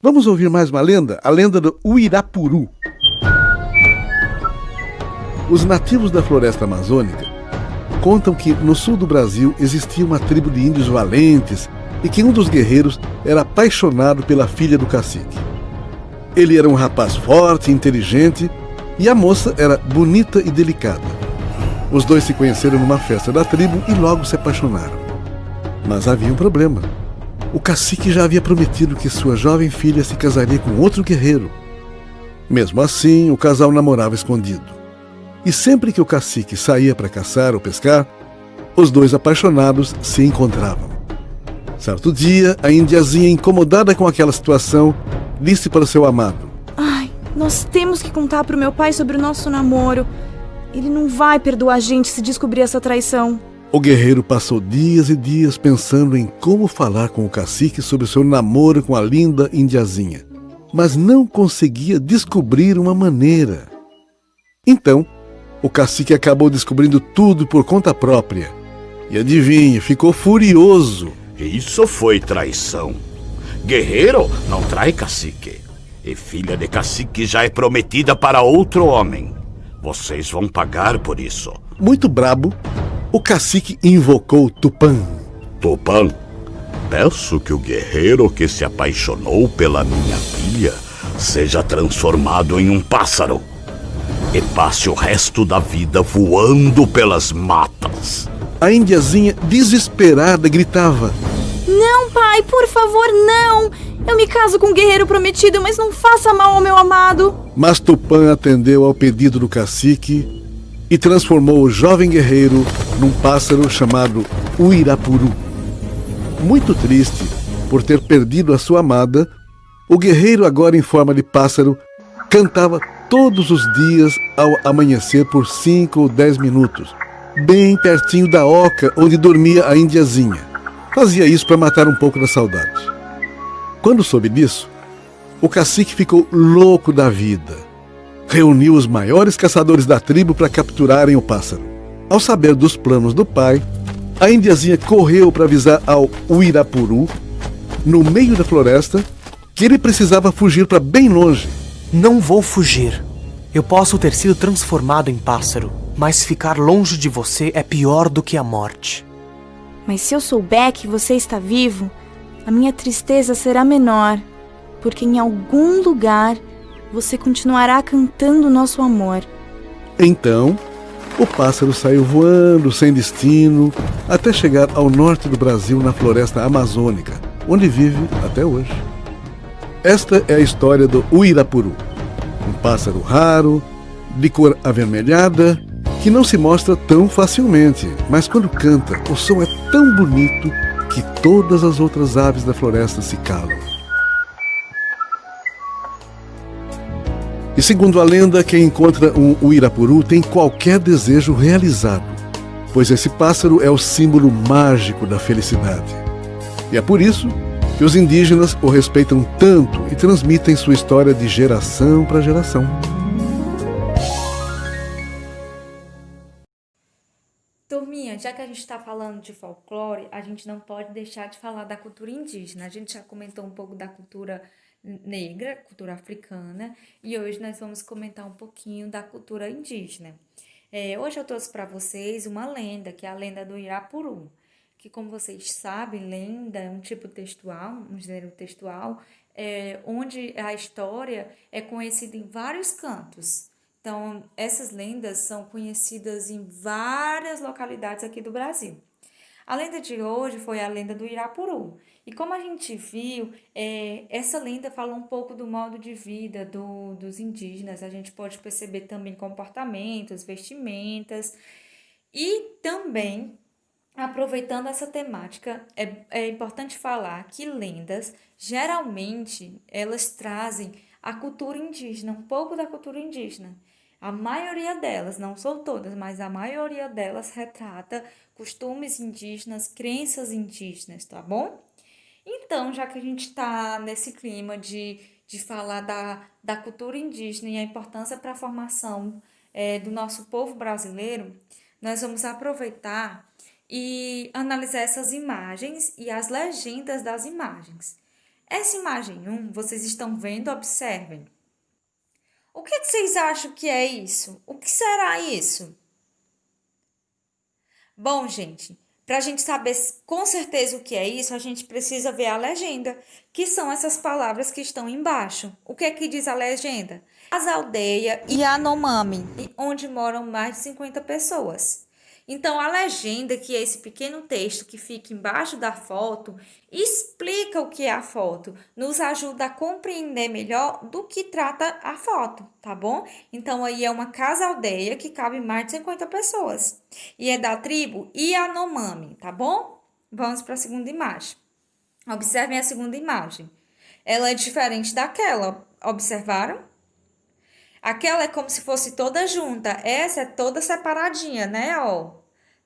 Vamos ouvir mais uma lenda? A lenda do Uirapuru. Os nativos da floresta amazônica contam que no sul do Brasil existia uma tribo de índios valentes e que um dos guerreiros era apaixonado pela filha do cacique. Ele era um rapaz forte e inteligente e a moça era bonita e delicada. Os dois se conheceram numa festa da tribo e logo se apaixonaram. Mas havia um problema. O cacique já havia prometido que sua jovem filha se casaria com outro guerreiro. Mesmo assim, o casal namorava escondido. E sempre que o cacique saía para caçar ou pescar, os dois apaixonados se encontravam. Certo dia, a indiazinha, incomodada com aquela situação, disse para o seu amado: Ai, nós temos que contar pro meu pai sobre o nosso namoro. Ele não vai perdoar a gente se descobrir essa traição. O guerreiro passou dias e dias pensando em como falar com o cacique sobre o seu namoro com a linda indiazinha, mas não conseguia descobrir uma maneira. Então, o cacique acabou descobrindo tudo por conta própria. E adivinhe, ficou furioso. Isso foi traição. Guerreiro não trai cacique. E filha de cacique já é prometida para outro homem. Vocês vão pagar por isso. Muito brabo, o cacique invocou Tupã. Tupã, peço que o guerreiro que se apaixonou pela minha filha seja transformado em um pássaro e passe o resto da vida voando pelas matas. A indiazinha, desesperada, gritava: Não, pai, por favor, não! Eu me caso com o guerreiro prometido, mas não faça mal ao meu amado. Mas Tupã atendeu ao pedido do cacique e transformou o jovem guerreiro num pássaro chamado Uirapuru. Muito triste por ter perdido a sua amada, o guerreiro, agora em forma de pássaro, cantava todos os dias ao amanhecer por 5 ou 10 minutos, bem pertinho da oca onde dormia a indiazinha. Fazia isso para matar um pouco da saudade. Quando soube disso, o cacique ficou louco da vida. Reuniu os maiores caçadores da tribo para capturarem o pássaro. Ao saber dos planos do pai, a indiazinha correu para avisar ao Uirapuru, no meio da floresta, que ele precisava fugir para bem longe. Não vou fugir. Eu posso ter sido transformado em pássaro, mas ficar longe de você é pior do que a morte. Mas se eu souber que você está vivo, a minha tristeza será menor, porque em algum lugar você continuará cantando nosso amor. Então, o pássaro saiu voando sem destino até chegar ao norte do Brasil, na floresta amazônica, onde vive até hoje. Esta é a história do Uirapuru, um pássaro raro, de cor avermelhada, que não se mostra tão facilmente, mas quando canta, o som é tão bonito que todas as outras aves da floresta se calam. E segundo a lenda, quem encontra um Uirapuru tem qualquer desejo realizado, pois esse pássaro é o símbolo mágico da felicidade. E é por isso que os indígenas o respeitam tanto e transmitem sua história de geração para geração. Turminha, já que a gente está falando de folclore, a gente não pode deixar de falar da cultura indígena. A gente já comentou um pouco da cultura negra, cultura africana, e hoje nós vamos comentar um pouquinho da cultura indígena. Hoje eu trouxe para vocês uma lenda, que é a lenda do Irapuru, que, como vocês sabem, lenda é um tipo textual, um gênero textual, onde a história é conhecida em vários cantos. Então, essas lendas são conhecidas em várias localidades aqui do Brasil. A lenda de hoje foi a lenda do Irapuru. E como a gente viu, essa lenda fala um pouco do modo de vida dos indígenas. A gente pode perceber também comportamentos, vestimentas. E também, aproveitando essa temática, é importante falar que lendas, geralmente, elas trazem a cultura indígena, um pouco da cultura indígena. A maioria delas, não são todas, mas a maioria delas retrata costumes indígenas, crenças indígenas, tá bom? Então, já que a gente está nesse clima de falar da cultura indígena e a importância para a formação do nosso povo brasileiro, nós vamos aproveitar e analisar essas imagens e as legendas das imagens. Essa imagem 1, vocês estão vendo? Observem. O que vocês acham que é isso? O que será isso? Bom, gente, para a gente saber com certeza o que é isso, a gente precisa ver a legenda, que são essas palavras que estão embaixo. O que é que diz a legenda? As aldeias Yanomami, onde moram mais de 50 pessoas. Então, a legenda, que é esse pequeno texto que fica embaixo da foto, explica o que é a foto, nos ajuda a compreender melhor do que trata a foto, tá bom? Então, aí é uma casa-aldeia que cabe mais de 50 pessoas e é da tribo Yanomami, tá bom? Vamos para a segunda imagem. Observem a segunda imagem. Ela é diferente daquela, observaram? Aquela é como se fosse toda junta, essa é toda separadinha, né, ó.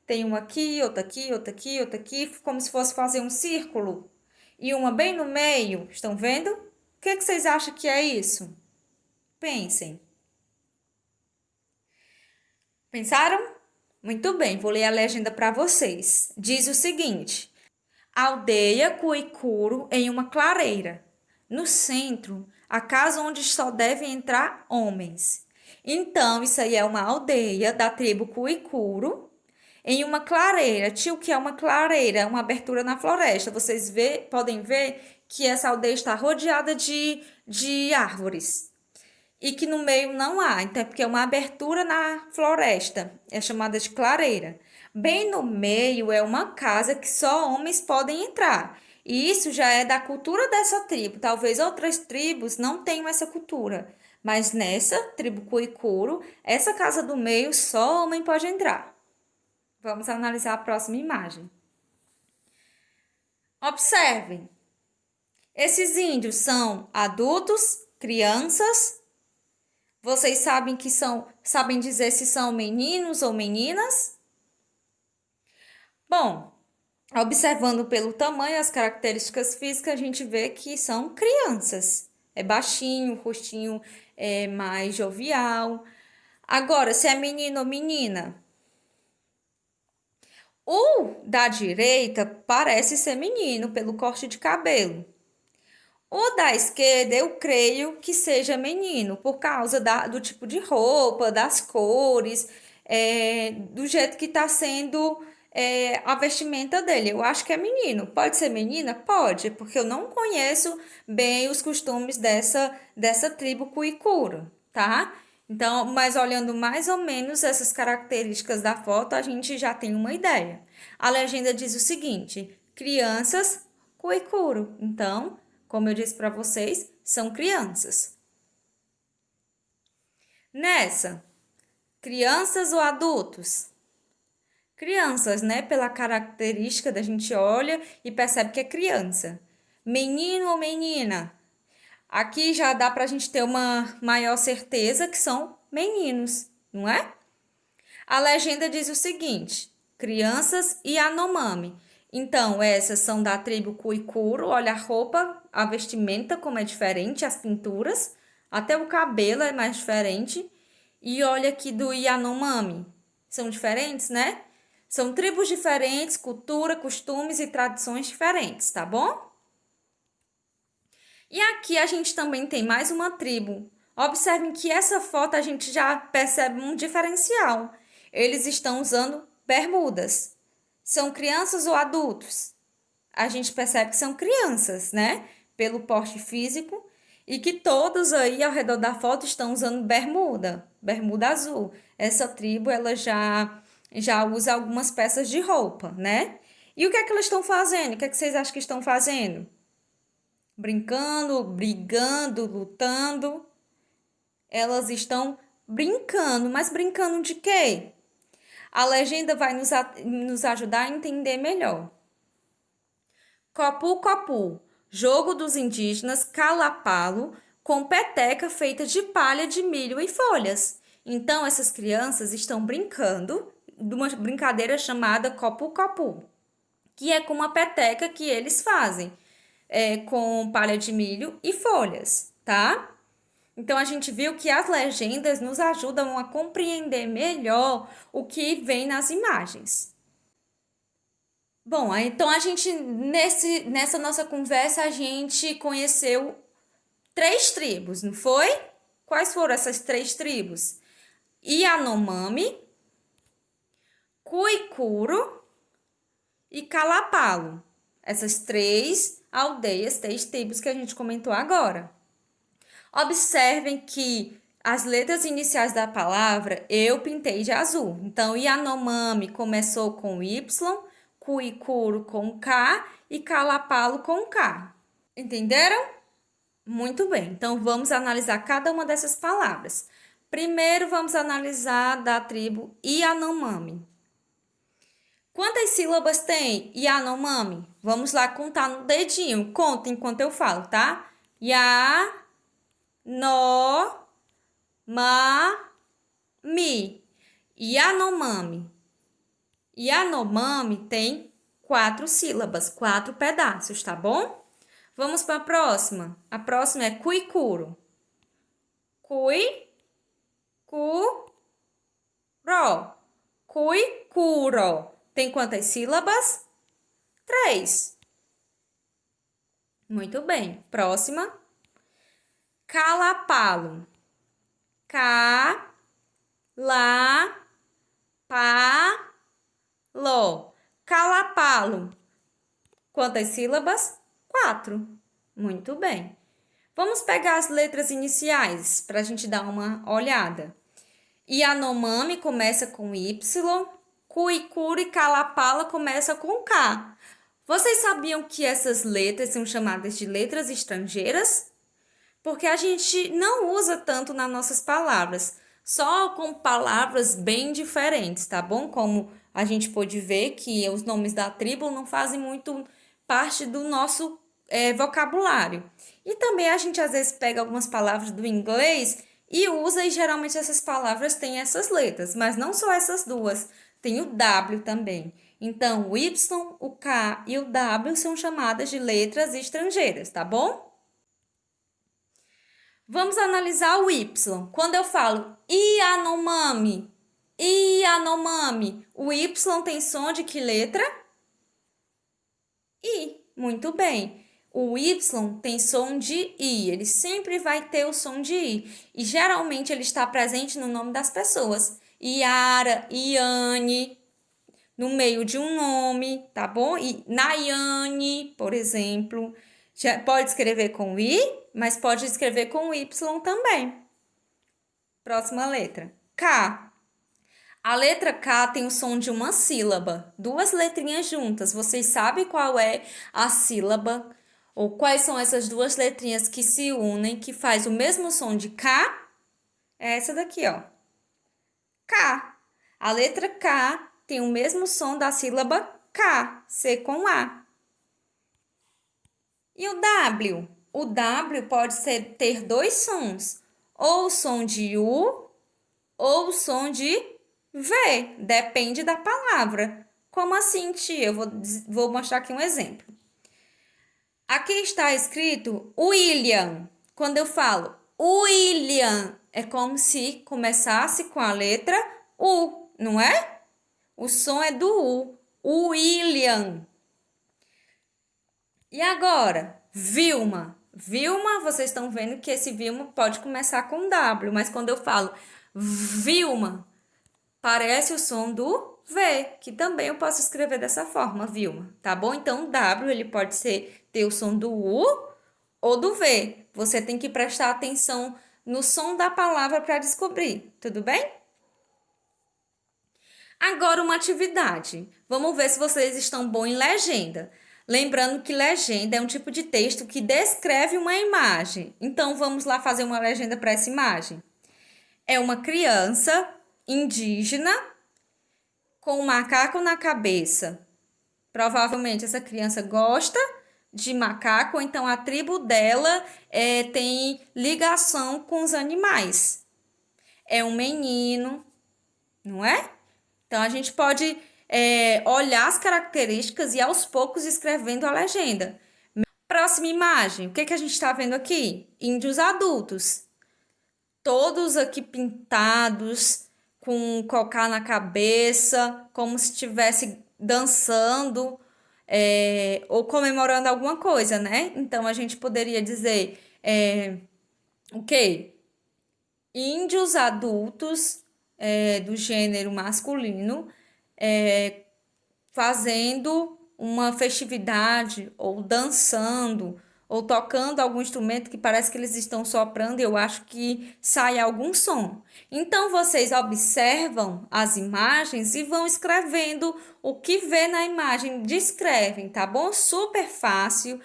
Tem uma aqui, outra aqui, outra aqui, outra aqui, como se fosse fazer um círculo. E uma bem no meio, estão vendo? O que vocês acham que é isso? Pensem. Pensaram? Muito bem, vou ler a legenda para vocês. Diz o seguinte: aldeia Cuicuro em uma clareira. No centro, a casa onde só devem entrar homens. Então, isso aí é uma aldeia da tribo Cuicuro em uma clareira. Tio, o que é uma clareira? Uma abertura na floresta. Vocês podem ver que essa aldeia está rodeada de árvores. E que no meio não há. Então, é porque é uma abertura na floresta. É chamada de clareira. Bem no meio é uma casa que só homens podem entrar. E isso já é da cultura dessa tribo. Talvez outras tribos não tenham essa cultura. Mas nessa tribo Cuicuro, essa casa do meio só homem pode entrar. Vamos analisar a próxima imagem. Observem. Esses índios são adultos, crianças. Vocês sabem dizer se são meninos ou meninas? Bom, observando pelo tamanho, as características físicas, a gente vê que são crianças. É baixinho, o rostinho é mais jovial. Agora, se é menino ou menina? O da direita parece ser menino pelo corte de cabelo. O da esquerda eu creio que seja menino, por causa do tipo de roupa, das cores, do jeito que está sendo a vestimenta dele. Eu acho que é menino. Pode ser menina? Pode, porque eu não conheço bem os costumes dessa tribo Cuicuro, tá? Então, mas olhando mais ou menos essas características da foto, a gente já tem uma ideia. A legenda diz o seguinte: crianças Cuicuro. Então, como eu disse para vocês, são crianças. Nessa, crianças ou adultos? Crianças, né? Pela característica da gente olha e percebe que é criança. Menino ou menina? Aqui já dá para a gente ter uma maior certeza que são meninos, não é? A legenda diz o seguinte: crianças Yanomami. Então, essas são da tribo Cuicuro. Olha a roupa, a vestimenta, como é diferente, as pinturas, até o cabelo é mais diferente. E olha aqui do Yanomami. São diferentes, né? São tribos diferentes, cultura, costumes e tradições diferentes, tá bom? E aqui a gente também tem mais uma tribo. Observem que essa foto a gente já percebe um diferencial. Eles estão usando bermudas. São crianças ou adultos? A gente percebe que são crianças, né? Pelo porte físico. E que todos aí ao redor da foto estão usando bermuda azul. Essa tribo, ela já usa algumas peças de roupa, né? E o que é que elas estão fazendo? O que é que vocês acham que estão fazendo? Brincando, brigando, lutando. Elas estão brincando, mas brincando de quê? A legenda vai nos ajudar a entender melhor. Copu-copu, jogo dos indígenas calapalo com peteca feita de palha de milho e folhas. Então, essas crianças estão brincando de uma brincadeira chamada copu-copu, que é com uma peteca que eles fazem, com palha de milho e folhas, tá? Então, a gente viu que as legendas nos ajudam a compreender melhor o que vem nas imagens. Bom, então a gente, nessa nossa conversa, a gente conheceu 3 tribos, não foi? Quais foram essas 3 tribos? Yanomami, Cuicuro e Calapalo. Essas 3 aldeias, 3 tribos que a gente comentou agora. Observem que as letras iniciais da palavra eu pintei de azul. Então, Yanomami começou com Y, Cuicuro com K e Calapalo com K. Entenderam? Muito bem. Então, vamos analisar cada uma dessas palavras. Primeiro, vamos analisar da tribo Yanomami. Quantas sílabas tem Yanomami? Vamos lá contar no dedinho. Conta enquanto eu falo, tá? Ya, no, ma, mi. Yanomami. Yanomami tem 4 sílabas, 4 pedaços, tá bom? Vamos para a próxima. A próxima é Cuicuro. Cui, cu, ro. Cuicuro. Tem quantas sílabas? 3. Muito bem. Próxima. Calapalo. Ca, la, pa, lo. Calapalo. Quantas sílabas? 4. Muito bem. Vamos pegar as letras iniciais para a gente dar uma olhada. Yanomami começa com Y, Cuicuro e Calapalo começa com K. Vocês sabiam que essas letras são chamadas de letras estrangeiras? Porque a gente não usa tanto nas nossas palavras, só com palavras bem diferentes, tá bom? Como a gente pôde ver que os nomes da tribo não fazem muito parte do nosso vocabulário. E também a gente às vezes pega algumas palavras do inglês e usa, e geralmente essas palavras têm essas letras, mas não só essas duas, tem o W também. Então, o Y, o K e o W são chamadas de letras estrangeiras, tá bom? Vamos analisar o Y. Quando eu falo Yanomami, Yanomami, o Y tem som de que letra? I. Muito bem. O Y tem som de I, ele sempre vai ter o som de I. E geralmente ele está presente no nome das pessoas. Yara, Iane, no meio de um nome, tá bom? E Nayane, por exemplo, já pode escrever com I, mas pode escrever com Y também. Próxima letra. K. A letra K tem o som de uma sílaba, 2 letrinhas juntas. Vocês sabem qual é a sílaba? Ou quais são essas 2 letrinhas que se unem, que faz o mesmo som de K? É essa daqui, ó. K. A letra K tem o mesmo som da sílaba K, C com A. E o W? O W pode ter 2 sons, ou o som de U, ou o som de V, depende da palavra. Como assim, tia? Eu vou mostrar aqui um exemplo. Aqui está escrito William. Quando eu falo William, é como se começasse com a letra U, não é? O som é do U. William. E agora, Vilma. Vilma, vocês estão vendo que esse Vilma pode começar com W, mas quando eu falo Vilma, parece o som do V, que também eu posso escrever dessa forma, Vilma, tá bom? Então, o W, ele pode ter o som do U ou do V. Você tem que prestar atenção no som da palavra para descobrir, tudo bem? Agora, uma atividade. Vamos ver se vocês estão bons em legenda. Lembrando que legenda é um tipo de texto que descreve uma imagem. Então, vamos lá fazer uma legenda para essa imagem. É uma criança indígena com um macaco na cabeça. Provavelmente essa criança gosta de macaco, ou então a tribo dela tem ligação com os animais. É um menino, não é? Então, a gente pode olhar as características e aos poucos escrevendo a legenda. Próxima imagem, o que a gente está vendo aqui? Índios adultos. Todos aqui pintados, com cocá na cabeça, como se estivesse dançando ou comemorando alguma coisa, né? Então a gente poderia dizer o quê? Índios adultos do gênero masculino fazendo uma festividade, ou dançando, ou tocando algum instrumento que parece que eles estão soprando, e eu acho que sai algum som. Então vocês observam as imagens e vão escrevendo o que vê na imagem, descrevem, tá bom? Super fácil,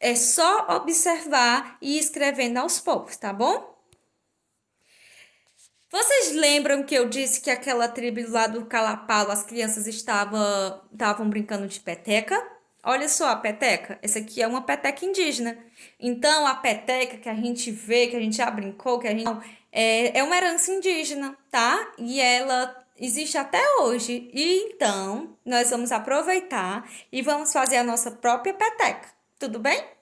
é só observar e ir escrevendo aos poucos, tá bom? Vocês lembram que eu disse que aquela tribo lá do Calapalo, as crianças estavam brincando de peteca? Olha só a peteca. Essa aqui é uma peteca indígena. Então, a peteca que a gente vê, que a gente já brincou, que a gente é uma herança indígena, tá? E ela existe até hoje. E então, nós vamos aproveitar e vamos fazer a nossa própria peteca. Tudo bem?